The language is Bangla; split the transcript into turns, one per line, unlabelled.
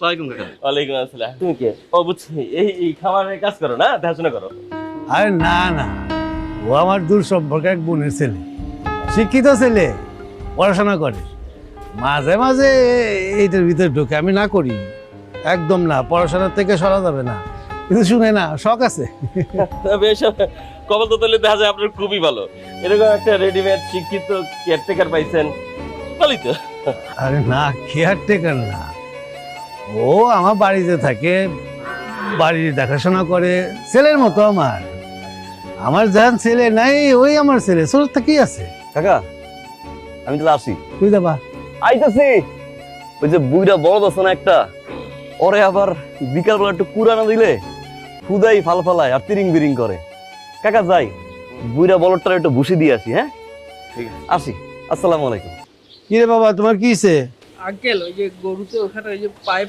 আসসালামু আলাইকুম কাকা।
ওয়ালাইকুম আসসালাম। তুমি কে? ও বুঝছি, এই খামারের কাজ করো না, দেখাশোনা করো।
আরে না না, ও আমার দূর সম্পর্কে এক বোনের ছেলে, শিক্ষিত ছেলে, পড়াশোনা করে। মাঝে মাঝে এইটার ভিতরে ঢুকে, আমি না করি একদম না, পড়াশোনার থেকে সরা যাবে না, কিন্তু শুনে না, শখ আছে।
বেশ, কপাল তো তাহলে দেখা যায় আপনার খুবই ভালো। এরকম একটা রেডিমেড শিক্ষিত কেয়ারটেকার পাইছেন, ভালোই তো।
আরে না, কেয়ারটেকার না, ও আমার বাড়িতে থাকে, বাড়ির দেখাশোনা করে, ছেলের মতো আমার। আমার যান ছেলে নাই, ওই আমার ছেলে, ছোট কি আছে।
কাকা আমি তাহলে আসি।
তুই যাবা?
আইতাছি। ওই যে বুইরা বড় আছে না একটা, ওরে আবার বিকালবেলা একটু কুড়ানা দিলে খুদাই ফালায় আর তিরিং বিরিং করে। কাকা যাই, বুইরা বলদটার একটু ভুসি দিয়ে আসি। হ্যাঁ ঠিক আছে, আসি। আসসালামু আলাইকুম।
কি রে বাবা, তোমার কি হইছে?
আঙ্কেল ওই যে গরুতে ওখানে ওই যে পায়ে